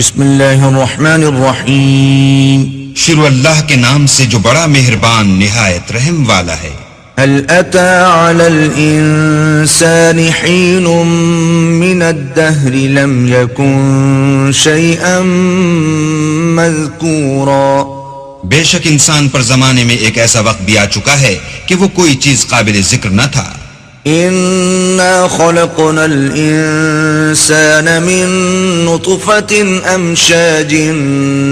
بسم اللہ الرحمن الرحیم، شروع اللہ کے نام سے جو بڑا مہربان نہایت رحم والا ہے۔ هل أتى على الإنسان حين من الدهر لم يكن شيئا مذكورا؟ بے شک انسان پر زمانے میں ایک ایسا وقت بھی آ چکا ہے کہ وہ کوئی چیز قابل ذکر نہ تھا۔ إنا خلقنا الإنسان من نطفة أمشاج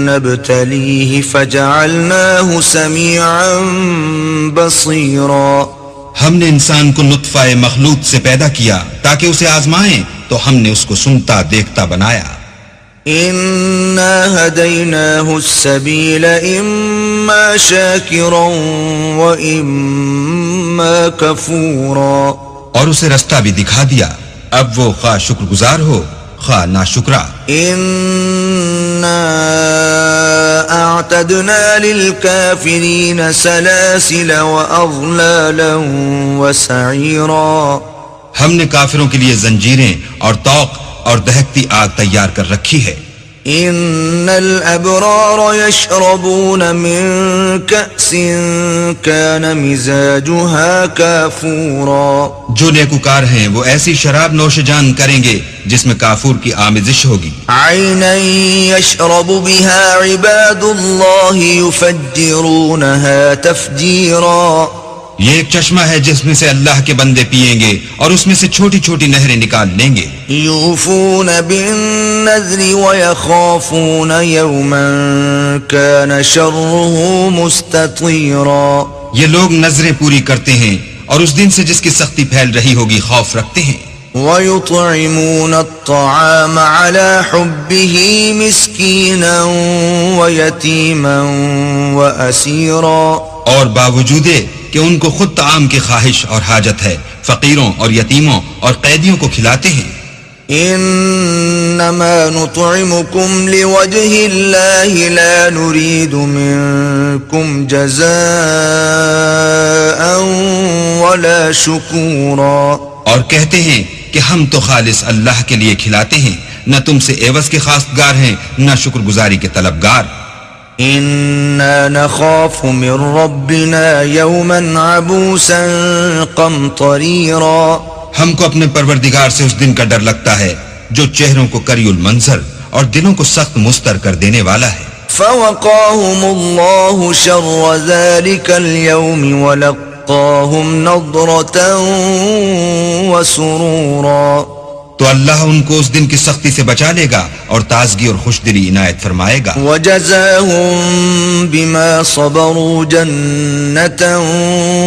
نبتليه فجعلناه سميعا بصيرا۔ ہم نے انسان کو نطفہ مخلوط سے پیدا کیا تاکہ اسے آزمائیں، تو ہم نے اس کو سنتا دیکھتا بنایا۔ إنا هديناه السبيل إما شاكرا وإما كفورا۔ اور اسے رستہ بھی دکھا دیا، اب وہ خواہ شکر گزار ہو خواہ ناشکرا۔ إنا أعتدنا للكافرين سلاسل وأغلالا وسعيرا۔ ہم نے کافروں کے لیے زنجیریں اور طوق اور دہکتی آگ تیار کر رکھی ہے۔ إن الأبرار يشربون من كأس كان مزاجها كافورا۔ جو نیکوکار ہیں وہ ایسی شراب نوش جان کریں گے جس میں کافور کی آمیزش ہوگی۔ عينا يشرب بها عباد الله يفجرونها تفجيرا۔ یہ ایک چشمہ ہے جس میں سے اللہ کے بندے پیئیں گے اور اس میں سے چھوٹی چھوٹی نہریں نکال لیں گے۔ يوفون بالنذر ويخافون يوما كان شره مستطيرا۔ یہ لوگ نذریں پوری کرتے ہیں اور اس دن سے جس کی سختی پھیل رہی ہوگی خوف رکھتے ہیں۔ ويطعمون الطعام على حبه مسكينا ويتيما وأسيرا۔ اور باوجود کہ ان کو خود طعام کی خواہش اور حاجت ہے، فقیروں اور یتیموں اور قیدیوں کو کھلاتے ہیں۔ انما نطعمكم لوجه الله لا نريد منكم جزاء ولا شكورا۔ اور کہتے ہیں کہ ہم تو خالص اللہ کے لیے کھلاتے ہیں، نہ تم سے عوض کے خواستگار ہیں نہ شکر گزاری کے طلبگار۔ إنا نخاف من ربنا يوما عبوسا قمطريرا۔ ہم کو اپنے پروردگار سے اس دن کا ڈر لگتا ہے جو چہروں کو کری المنظر اور دلوں کو سخت مستر کر دینے والا ہے۔ فوقاهم الله شر ذلك اليوم ولقاهم نضرة وسرورا۔ تو اللہ ان کو اس دن کی سختی سے بچا لے گا اور تازگی اور خوش دلی عنایت فرمائے گا۔ وجزاهم بما صبروا جنة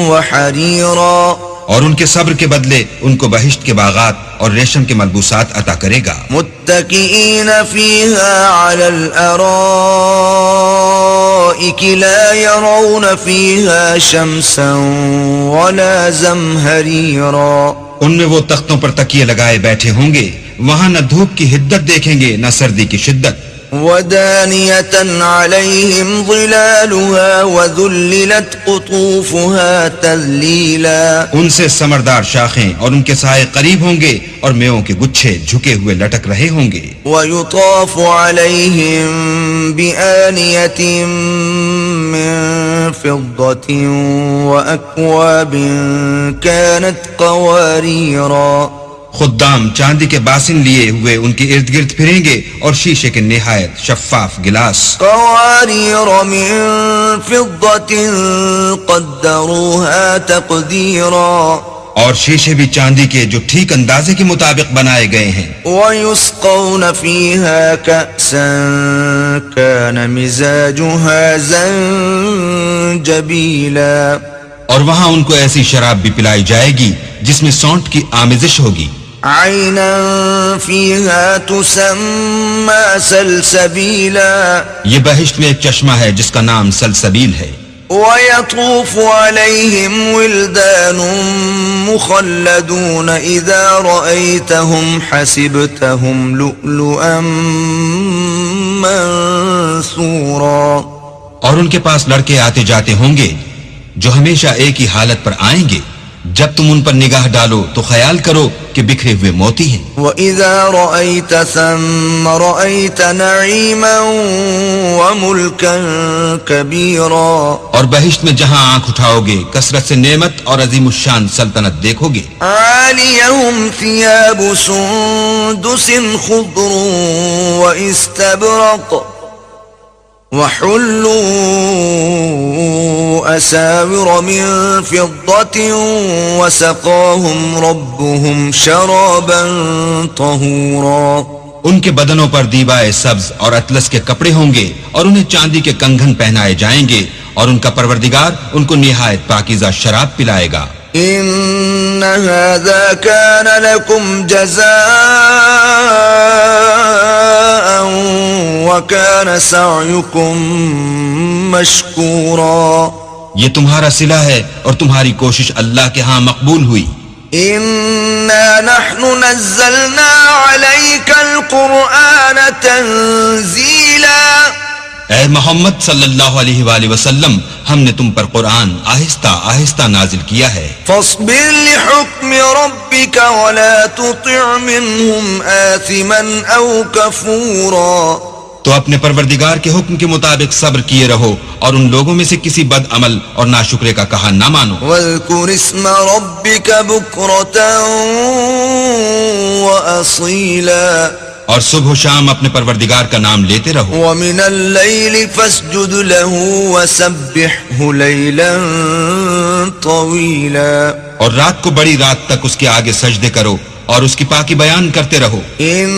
وحريرا۔ اور ان کے صبر کے بدلے ان کو بہشت کے باغات اور ریشم کے ملبوسات عطا کرے گا۔ متكئين فيها على الأرائك لا يرون فيها شمسا ولا زمهريرا۔ ان میں وہ تختوں پر تکیے لگائے بیٹھے ہوں گے، وہاں نہ دھوپ کی حدت دیکھیں گے نہ سردی کی شدت۔ ودانية عليهم ظلالها وذللت قطوفها تذليلا۔ ان سے سمردار شاخیں اور ان کے سائے قریب ہوں گے اور میووں کے گچھے جھکے ہوئے لٹک رہے ہوں گے۔ ويطاف عليهم بآنية من فضة وأكواب كانت قواريرا۔ خدام چاندی کے باسن لیے ہوئے ان کے ارد گرد پھریں گے اور شیشے کے نہایت شفاف گلاس۔ قوارير من فضة قدروها تقديرا۔ اور شیشے بھی چاندی کے جو ٹھیک اندازے کے مطابق بنائے گئے ہیں۔ ويسقون فيها كأسا كان مزاجها زنجبيلا۔ اور وہاں ان کو ایسی شراب بھی پلائی جائے گی جس میں سونٹ کی آمیزش ہوگی۔ عينا فيها تسمى سلسبيلا۔ یہ بہشت میں ایک چشمہ ہے جس کا نام سلسبیل ہے۔ ويطوف عليهم ولدان مخلدون إذا رأيتهم حسبتهم لؤلؤا منثورا۔ اور ان کے پاس لڑکے آتے جاتے ہوں گے جو ہمیشہ ایک ہی حالت پر آئیں گے، جب تم ان پر نگاہ ڈالو تو خیال کرو کہ بکھرے ہوئے موتی ہیں. وَإِذَا رَأَيْتَ ثَمَّ رَأَيْتَ نَعِيمًا وَمُلْكًا كَبِيرًا. اور بہشت میں جہاں آنکھ اٹھاؤ گے کثرت سے نعمت اور عظیم الشان سلطنت دیکھو گے. عَالِيَهُمْ ثِيَابُ سُندُسٍ خُضْرٌ وَإِسْتَبْرَقٌ وَحُلُّوا أَسَاوِرَ مِن فِضَّةٍ وَسَقَاهُمْ رَبُّهُمْ شَرَابًا طَهُورًا. ان کے بدنوں پر دیبائے سبز اور اطلس کے کپڑے ہوں گے اور انہیں چاندی کے کنگن پہنائے جائیں گے اور ان کا پروردگار ان کو نہایت پاکیزہ شراب پلائے گا. إِنَّ هَذَا كَانَ لَكُمْ جَزَاءً وَكَانَ سَعْيُكُمْ مَشْكُورًا. یہ تمہارا صلہ ہے اور تمہاری کوشش اللہ کے ہاں مقبول ہوئی. إِنَّا نَحْنُ نَزَّلْنَا عَلَيْكَ الْقُرْآنَ تَنزِيلًا. اے محمد صلی اللہ علیہ وآلہ وسلم ہم نے تم پر قرآن آہستہ آہستہ نازل کیا ہے. فاصبر لحكم ربك ولا تطع منهم آثما أو كفورا. تو اپنے پروردگار کے حکم کے مطابق صبر کیے رہو اور ان لوگوں میں سے کسی بد عمل اور ناشکرے کا کہا نہ مانو. واذكر اسم ربك بكرة وأصيلا. اور صبح و شام اپنے پروردگار کا نام لیتے رہو. ومن الليل فاسجد له وسبحه ليلا طويلا. اور رات کو بڑی رات تک اس کے آگے سجدے کرو اور اس کی پاکی بیان کرتے رہو. ان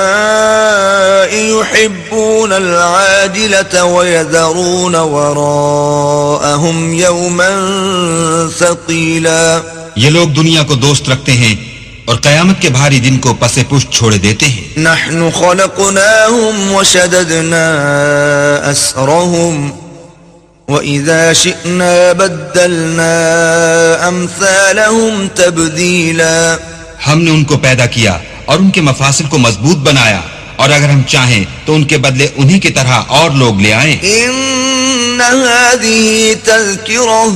هؤلاء يحبون العاجلة ويذرون وراءهم يوما ثقيلا. یہ لوگ دنیا کو دوست رکھتے ہیں اور قیامت کے بھاری دن کو پس پشت چھوڑے دیتے ہیں. نحن خلقناهم وشددنا أسرهم وإذا شئنا بدلنا أمثالهم تبديلا. ہم نے ان کو پیدا کیا اور ان کے مفاصل کو مضبوط بنایا اور اگر ہم چاہیں تو ان کے بدلے انہی کی طرح اور لوگ لے آئیں. إن هذه تذكرة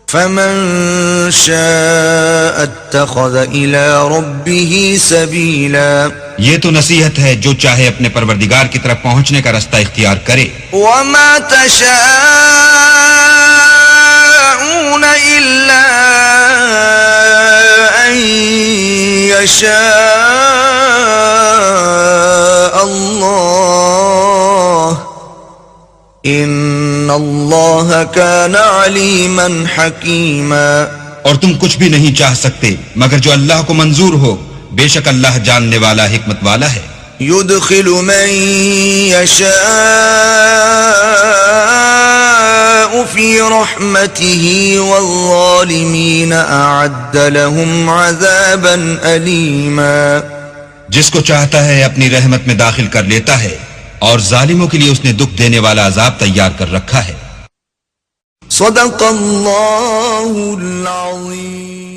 فمن شاء اتخذ إلى ربه سبيلا. یہ تو نصیحت ہے جو چاہے اپنے پروردگار کی طرف پہنچنے کا رستہ اختیار کرے. وما تشاءون إلا أن يشاء الله إن الله كان عليما حكيما. اور تم کچھ بھی نہیں چاہ سکتے مگر جو اللہ کو منظور ہو، بے شک اللہ جاننے والا حکمت والا ہے. يدخل من يشاء في رحمته والظالمين أعد لهم عذابا أليما. جس کو چاہتا ہے اپنی رحمت میں داخل کر لیتا ہے اور ظالموں کے لیے اس نے دکھ دینے والا عذاب تیار کر رکھا ہے. صدق اللہ العظیم.